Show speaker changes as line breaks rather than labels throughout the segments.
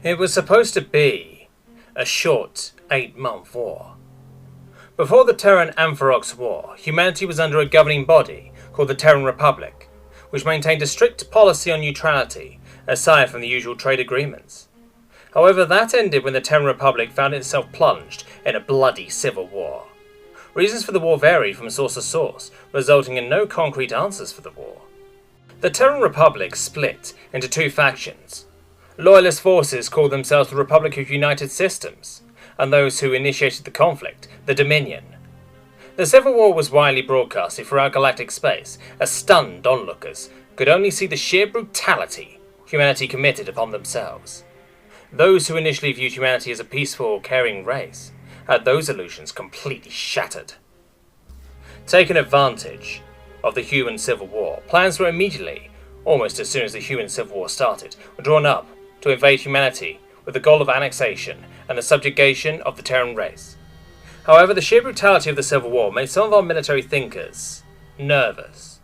It was supposed to be a short 8-month war. Before the Terran Ampharox War, humanity was under a governing body called the Terran Republic, which maintained a strict policy on neutrality, aside from the usual trade agreements. However, that ended when the Terran Republic found itself plunged in a bloody civil war. Reasons for the war varied from source to source, resulting in no concrete answers for the war. The Terran Republic split into two factions. Loyalist forces called themselves the Republic of United Systems, and those who initiated the conflict, the Dominion. The Civil War was widely broadcasted throughout galactic space, as stunned onlookers could only see the sheer brutality humanity committed upon themselves. Those who initially viewed humanity as a peaceful, caring race had those illusions completely shattered. Taking advantage of the human Civil War, plans were immediately, almost as soon as the human Civil War started, were drawn up to invade humanity with the goal of annexation and the subjugation of the Terran race. However, the sheer brutality of the Civil War made some of our military thinkers nervous.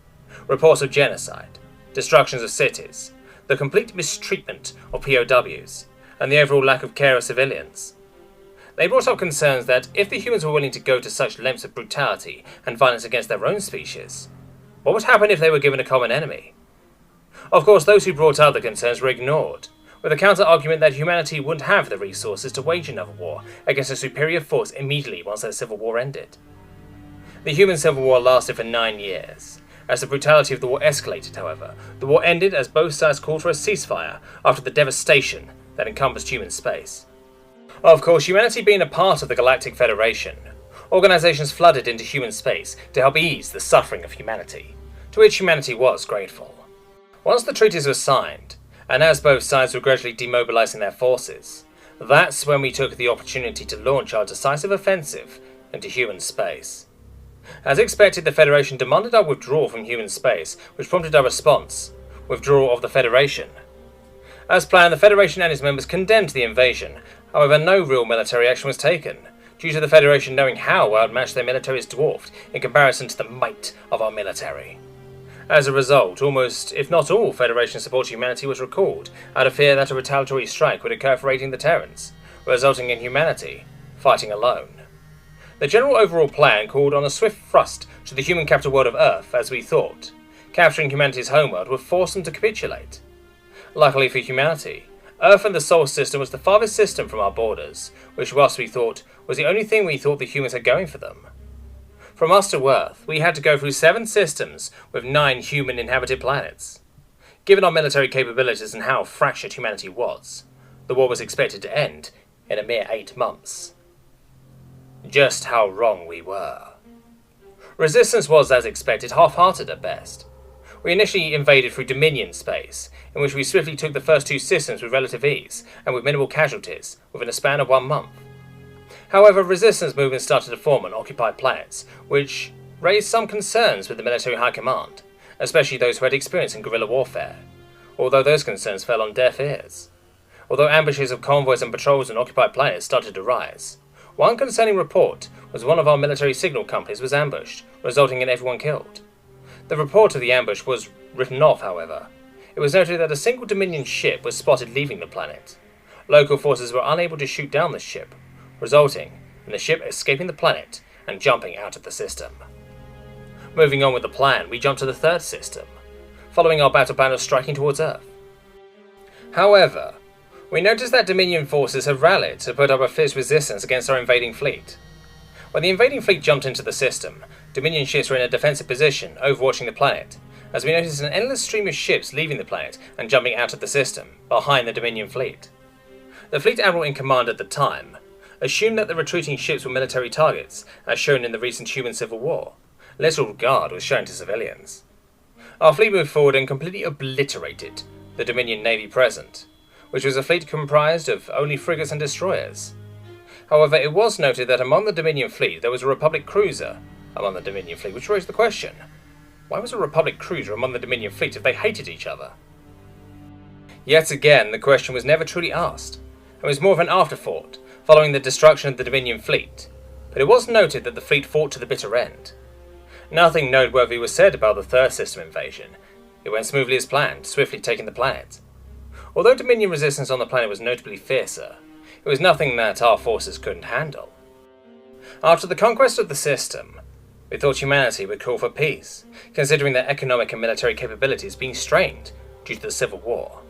Reports of genocide, destructions of cities, the complete mistreatment of POWs, and the overall lack of care of civilians. They brought up concerns that if the humans were willing to go to such lengths of brutality and violence against their own species, what would happen if they were given a common enemy? Of course, those who brought up the concerns were ignored, with a counter-argument that humanity wouldn't have the resources to wage another war against a superior force immediately once their civil war ended. The human Civil War lasted for 9 years. As the brutality of the war escalated, however, the war ended as both sides called for a ceasefire after the devastation that encompassed human space. Of course, humanity being a part of the Galactic Federation, organizations flooded into human space to help ease the suffering of humanity, to which humanity was grateful. Once the treaties were signed, and as both sides were gradually demobilizing their forces, that's when we took the opportunity to launch our decisive offensive into human space. As expected, the Federation demanded our withdrawal from human space, which prompted our response: withdrawal of the Federation. As planned, the Federation and its members condemned the invasion. However, no real military action was taken, due to the Federation knowing how outmatched their military is dwarfed in comparison to the might of our military. As a result, almost, if not all, Federation support to humanity was recalled, out of fear that a retaliatory strike would occur for aiding the Terrans, resulting in humanity fighting alone. The general overall plan called on a swift thrust to the human capital world of Earth, as we thought. Capturing humanity's homeworld would force them to capitulate. Luckily for humanity, Earth and the Sol system was the farthest system from our borders, which whilst we thought was the only thing we thought the humans had going for them. From us to Earth, we had to go through 7 systems with 9 human-inhabited planets. Given our military capabilities and how fractured humanity was, the war was expected to end in a mere 8 months. Just how wrong we were. Resistance was, as expected, half-hearted at best. We initially invaded through Dominion space, in which we swiftly took the first 2 systems with relative ease and with minimal casualties within a span of 1 month. However, resistance movements started to form on occupied planets, which raised some concerns with the military high command, especially those who had experience in guerrilla warfare, although those concerns fell on deaf ears. Although ambushes of convoys and patrols on occupied planets started to rise, one concerning report was one of our military signal companies was ambushed, resulting in everyone killed. The report of the ambush was written off, however. It was noted that a single Dominion ship was spotted leaving the planet. Local forces were unable to shoot down the ship, resulting in the ship escaping the planet and jumping out of the system. Moving on with the plan, we jumped to the 3rd system, following our battle plan of striking towards Earth. However, we noticed that Dominion forces had rallied to put up a fierce resistance against our invading fleet. When the invading fleet jumped into the system, Dominion ships were in a defensive position, overwatching the planet, as we noticed an endless stream of ships leaving the planet and jumping out of the system, behind the Dominion fleet. The fleet admiral in command at the time assumed that the retreating ships were military targets, as shown in the recent human civil war. Little regard was shown to civilians. Our fleet moved forward and completely obliterated the Dominion navy present, which was a fleet comprised of only frigates and destroyers. However, it was noted that among the Dominion fleet there was a Republic cruiser among the Dominion fleet, which raised the question: why was a Republic cruiser among the Dominion fleet if they hated each other? Yet again, the question was never truly asked, and was more of an afterthought following the destruction of the Dominion fleet, but it was noted that the fleet fought to the bitter end. Nothing noteworthy was said about the 3rd system invasion. It went smoothly as planned, swiftly taking the planet. Although Dominion resistance on the planet was notably fiercer, it was nothing that our forces couldn't handle. After the conquest of the system, we thought humanity would call for peace, considering their economic and military capabilities being strained due to the Civil War.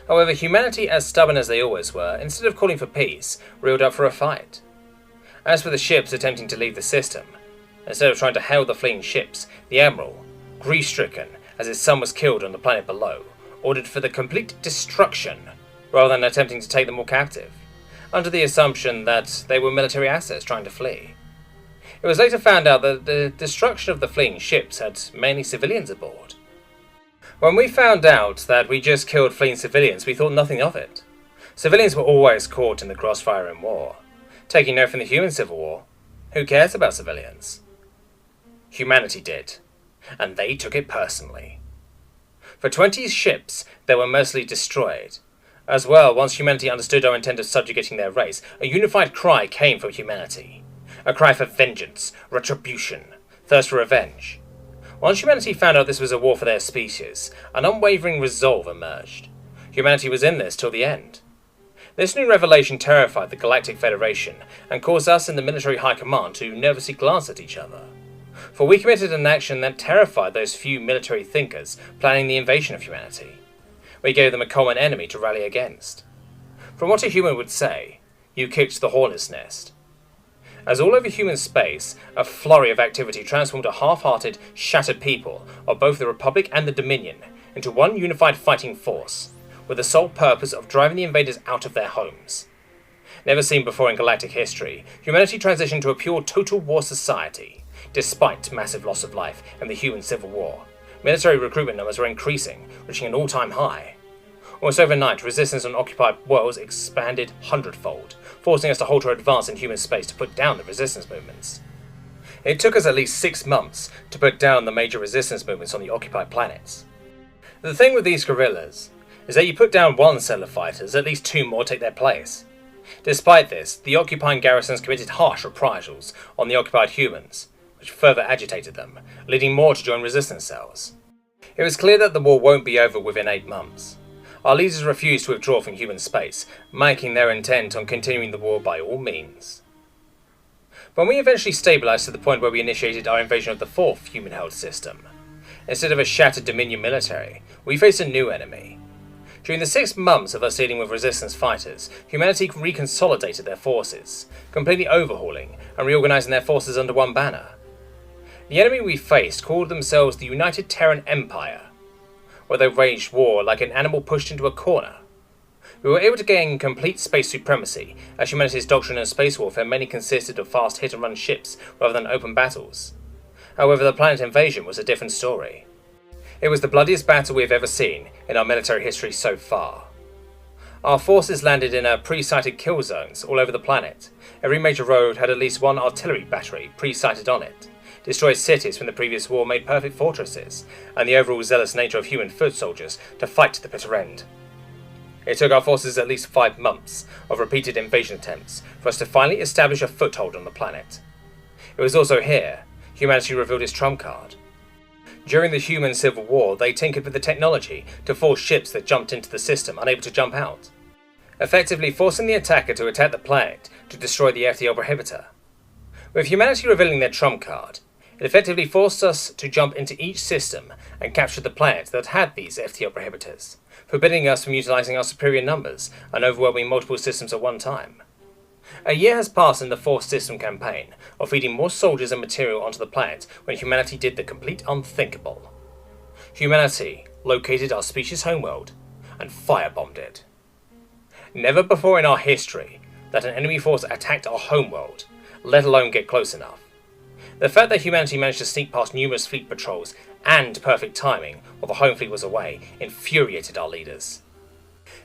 However, humanity, as stubborn as they always were, instead of calling for peace, reeled up for a fight. As for the ships attempting to leave the system, instead of trying to hail the fleeing ships, the Admiral, grief-stricken as his son was killed on the planet below, ordered for the complete destruction rather than attempting to take them all captive, under the assumption that they were military assets trying to flee. It was later found out that the destruction of the fleeing ships had mainly civilians aboard. When we found out that we just killed fleeing civilians, we thought nothing of it. Civilians were always caught in the crossfire in war. Taking note from the human Civil War, who cares about civilians? Humanity did, and they took it personally. For 20 ships, they were mostly destroyed. As well, once humanity understood our intent of subjugating their race, a unified cry came from humanity. A cry for vengeance, retribution, thirst for revenge. Once humanity found out this was a war for their species, an unwavering resolve emerged. Humanity was in this till the end. This new revelation terrified the Galactic Federation and caused us in the military high command to nervously glance at each other. For we committed an action that terrified those few military thinkers planning the invasion of humanity. We gave them a common enemy to rally against. From what a human would say, you kicked the hornet's nest. As all over human space, a flurry of activity transformed a half-hearted, shattered people of both the Republic and the Dominion into one unified fighting force, with the sole purpose of driving the invaders out of their homes. Never seen before in galactic history, humanity transitioned to a pure total war society. Despite massive loss of life and the human Civil War, military recruitment numbers were increasing, reaching an all-time high. Almost overnight, resistance on occupied worlds expanded hundredfold, forcing us to halt our advance in human space to put down the resistance movements. It took us at least 6 months to put down the major resistance movements on the occupied planets. The thing with these guerrillas is that you put down one set of fighters, at least 2 more take their place. Despite this, the occupying garrisons committed harsh reprisals on the occupied humans, which further agitated them, leading more to join resistance cells. It was clear that the war won't be over within 8 months. Our leaders refused to withdraw from human space, making their intent on continuing the war by all means. When we eventually stabilized to the point where we initiated our invasion of the 4th human-held system, instead of a shattered Dominion military, we faced a new enemy. During the 6 months of us dealing with resistance fighters, humanity reconsolidated their forces, completely overhauling and reorganizing their forces under one banner. The enemy we faced called themselves the United Terran Empire, where they waged war like an animal pushed into a corner. We were able to gain complete space supremacy, as humanity's doctrine of space warfare mainly consisted of fast hit-and-run ships rather than open battles. However, the planet invasion was a different story. It was the bloodiest battle we have ever seen in our military history so far. Our forces landed in pre-sighted kill zones all over the planet. Every major road had at least one artillery battery pre-sighted on it. Destroyed cities from the previous war made perfect fortresses, and the overall zealous nature of human foot soldiers to fight to the bitter end. It took our forces at least 5 months of repeated invasion attempts for us to finally establish a foothold on the planet. It was also here humanity revealed its trump card. During the human Civil War, they tinkered with the technology to force ships that jumped into the system unable to jump out, effectively forcing the attacker to attack the planet to destroy the FTL prohibitor. With humanity revealing their trump card, it effectively forced us to jump into each system and capture the planet that had these FTL prohibitors, forbidding us from utilizing our superior numbers and overwhelming multiple systems at one time. A year has passed in the 4th system campaign of feeding more soldiers and material onto the planet when humanity did the complete unthinkable. Humanity located our species' homeworld and firebombed it. Never before in our history that an enemy force attacked our homeworld, let alone get close enough. The fact that humanity managed to sneak past numerous fleet patrols and perfect timing while the home fleet was away infuriated our leaders.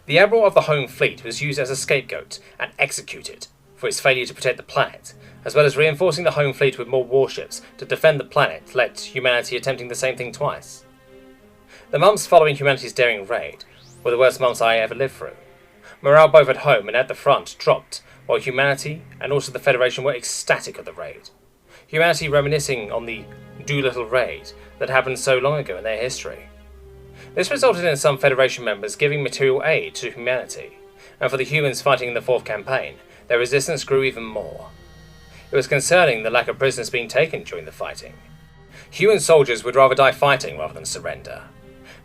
The Admiral of the home fleet was used as a scapegoat and executed for its failure to protect the planet, as well as reinforcing the home fleet with more warships to defend the planet, led humanity attempting the same thing twice. The months following humanity's daring raid were the worst months I ever lived through. Morale both at home and at the front dropped, while humanity and also the Federation were ecstatic of the raid. Humanity reminiscing on the Doolittle raid that happened so long ago in their history. This resulted in some Federation members giving material aid to humanity, and for the humans fighting in the 4th campaign, their resistance grew even more. It was concerning the lack of prisoners being taken during the fighting. Human soldiers would rather die fighting rather than surrender.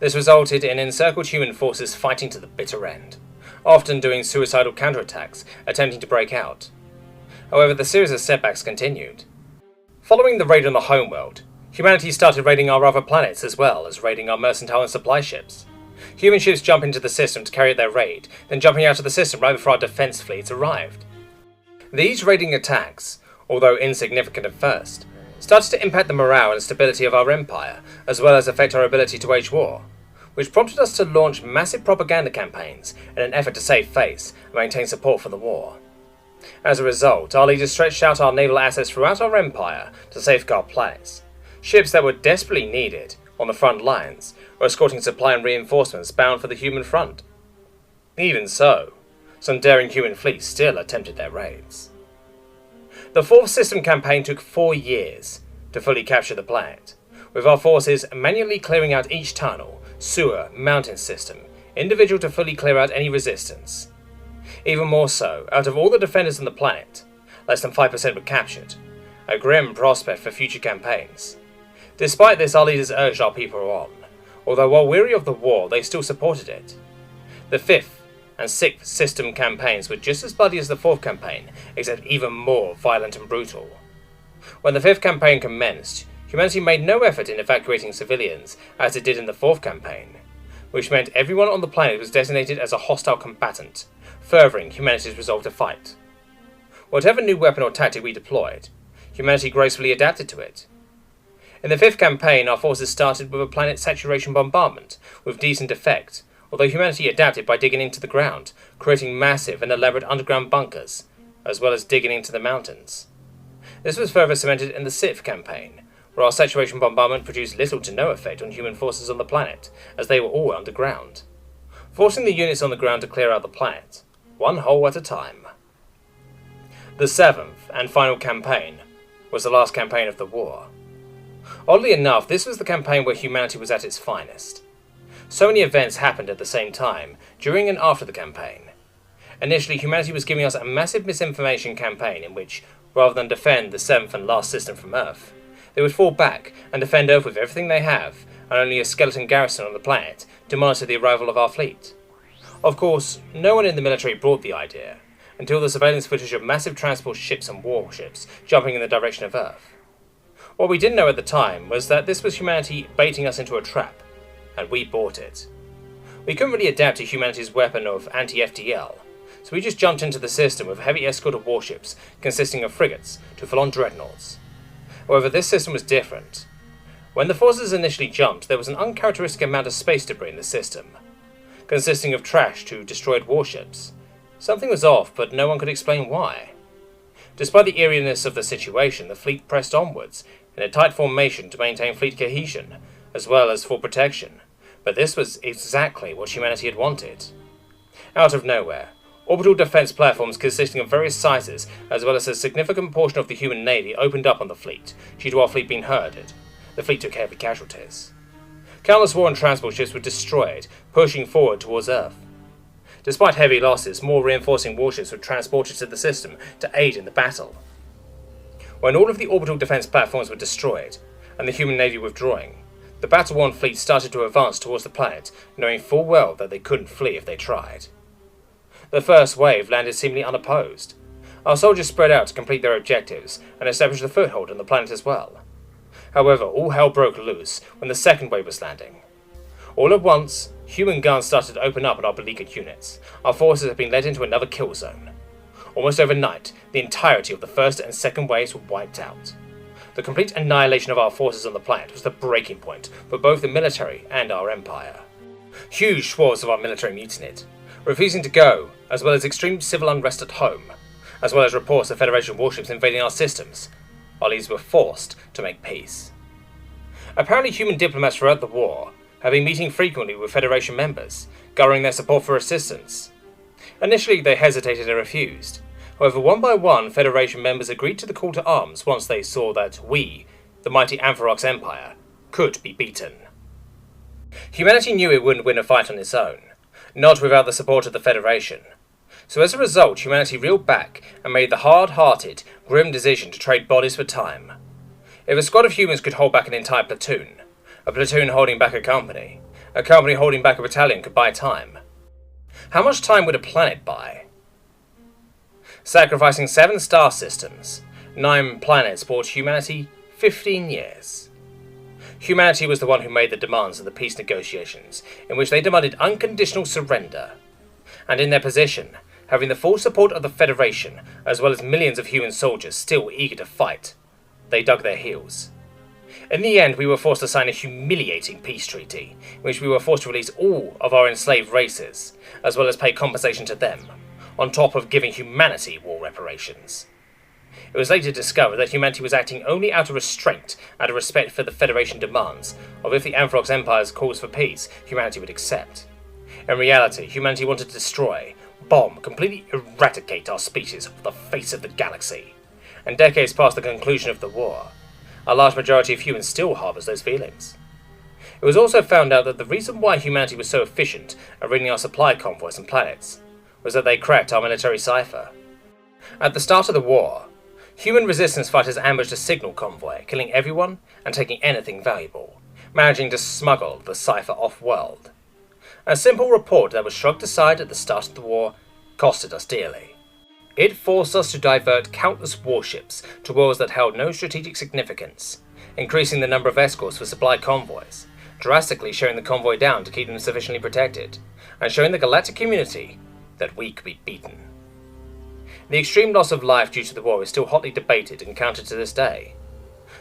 This resulted in encircled human forces fighting to the bitter end, often doing suicidal counterattacks, attempting to break out. However, the series of setbacks continued. Following the raid on the homeworld, humanity started raiding our other planets as well as raiding our mercantile and supply ships. Human ships jump into the system to carry out their raid, then jumping out of the system right before our defense fleets arrived. These raiding attacks, although insignificant at first, started to impact the morale and stability of our empire, as well as affect our ability to wage war, which prompted us to launch massive propaganda campaigns in an effort to save face and maintain support for the war. As a result, our leaders stretched out our naval assets throughout our empire to safeguard planets, ships that were desperately needed on the front lines or escorting supply and reinforcements bound for the human front. Even so, some daring human fleets still attempted their raids. The 4th system campaign took 4 years to fully capture the planet, with our forces manually clearing out each tunnel, sewer, mountain system, individual to fully clear out any resistance. Even more so, out of all the defenders on the planet, less than 5% were captured, a grim prospect for future campaigns. Despite this, our leaders urged our people on, although while weary of the war, they still supported it. The 5th and 6th system campaigns were just as bloody as the 4th campaign, except even more violent and brutal. When the 5th campaign commenced, humanity made no effort in evacuating civilians as it did in the 4th campaign, which meant everyone on the planet was designated as a hostile combatant, furthering humanity's resolve to fight. Whatever new weapon or tactic we deployed, humanity gracefully adapted to it. In the 5th campaign, our forces started with a planet saturation bombardment, with decent effect, although humanity adapted by digging into the ground, creating massive and elaborate underground bunkers, as well as digging into the mountains. This was further cemented in the 6th campaign, where our saturation bombardment produced little to no effect on human forces on the planet, as they were all underground, forcing the units on the ground to clear out the planet, one hole at a time. The 7th and final campaign was the last campaign of the war. Oddly enough, this was the campaign where humanity was at its finest. So many events happened at the same time, during and after the campaign. Initially, humanity was giving us a massive misinformation campaign in which, rather than defend the 7th and last system from Earth, they would fall back and defend Earth with everything they have, and only a skeleton garrison on the planet to monitor the arrival of our fleet. Of course, no one in the military brought the idea, until the surveillance footage of massive transport ships and warships jumping in the direction of Earth. What we didn't know at the time was that this was humanity baiting us into a trap, and we bought it. We couldn't really adapt to humanity's weapon of anti-FTL, so we just jumped into the system with heavy escorted warships consisting of frigates to full-on dreadnoughts. However, this system was different. When the forces initially jumped, there was an uncharacteristic amount of space debris in the system, consisting of trash to destroyed warships. Something was off, but no one could explain why. Despite the eeriness of the situation, the fleet pressed onwards in a tight formation to maintain fleet cohesion, as well as for protection, but this was exactly what humanity had wanted. Out of nowhere, orbital defense platforms consisting of various sizes, as well as a significant portion of the human navy, opened up on the fleet, due to our fleet being herded. The fleet took heavy casualties. Countless war and transport ships were destroyed, pushing forward towards Earth. Despite heavy losses, more reinforcing warships were transported to the system to aid in the battle. When all of the orbital defense platforms were destroyed, and the human navy withdrawing, the battle-worn fleet started to advance towards the planet, knowing full well that they couldn't flee if they tried. The first wave landed seemingly unopposed. Our soldiers spread out to complete their objectives, and establish a foothold on the planet as well. However, all hell broke loose when the second wave was landing. All at once, human guns started to open up on our beleaguered units. Our forces had been led into another kill zone. Almost overnight, the entirety of the first and second waves were wiped out. The complete annihilation of our forces on the planet was the breaking point for both the military and our empire. Huge swaths of our military mutinied, refusing to go, as well as extreme civil unrest at home, as well as reports of Federation warships invading our systems. Our leaders were forced to make peace. Apparently, human diplomats throughout the war have been meeting frequently with Federation members, gathering their support for assistance. Initially, they hesitated and refused. However, one by one, Federation members agreed to the call to arms once they saw that we, the mighty Ampharox Empire, could be beaten. Humanity knew it wouldn't win a fight on its own, not without the support of the Federation. So as a result, humanity reeled back and made the hard-hearted, grim decision to trade bodies for time. If a squad of humans could hold back an entire platoon, a platoon holding back a company holding back a battalion could buy time. How much time would a planet buy? Sacrificing 7 star systems, 9 planets bought humanity 15 years. Humanity was the one who made the demands of the peace negotiations, in which they demanded unconditional surrender. And in their position, having the full support of the Federation, as well as millions of human soldiers still eager to fight, they dug their heels. In the end, we were forced to sign a humiliating peace treaty, in which we were forced to release all of our enslaved races, as well as pay compensation to them, on top of giving humanity war reparations. It was later discovered that humanity was acting only out of restraint, out of respect for the Federation demands, of if the Ampharox Empire's calls for peace, humanity would accept. In reality, humanity wanted to destroy, bomb, completely eradicate our species off the face of the galaxy. And decades past the conclusion of the war, a large majority of humans still harbours those feelings. It was also found out that the reason why humanity was so efficient at raiding our supply convoys and planets was that they cracked our military cipher. At the start of the war, human resistance fighters ambushed a signal convoy, killing everyone and taking anything valuable, managing to smuggle the cipher off-world. A simple report that was shrugged aside at the start of the war costed us dearly. It forced us to divert countless warships to worlds that held no strategic significance, increasing the number of escorts for supply convoys, drastically showing the convoy down to keep them sufficiently protected, and showing the galactic community that we could be beaten. The extreme loss of life due to the war is still hotly debated and counted to this day.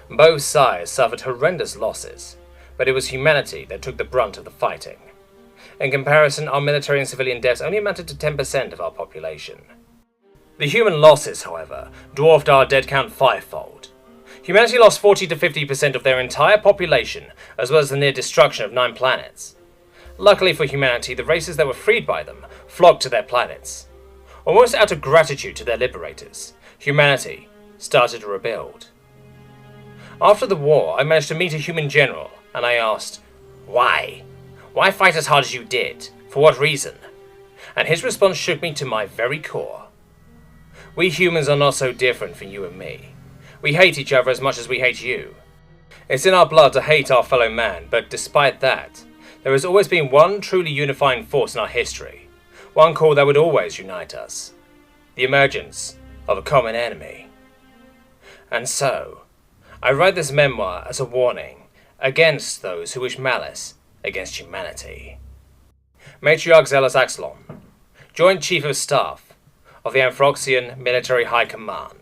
Both sides suffered horrendous losses, but it was humanity that took the brunt of the fighting. In comparison, our military and civilian deaths only amounted to 10% of our population. The human losses, however, dwarfed our dead count 5-fold. Humanity lost 40 to 50% of their entire population, as well as the near destruction of 9 planets. Luckily for humanity, the races that were freed by them flocked to their planets. Almost out of gratitude to their liberators, humanity started to rebuild. After the war, I managed to meet a human general, and I asked, "Why? Why fight as hard as you did? For what reason?" And his response shook me to my very core. We humans are not so different from you and me. We hate each other as much as we hate you. It's in our blood to hate our fellow man, but despite that, there has always been one truly unifying force in our history, one core that would always unite us: the emergence of a common enemy. And so, I write this memoir as a warning against those who wish malice against humanity. Matriarch Zealous Axelon, Joint Chief of Staff of the Ampharoxian Military High Command.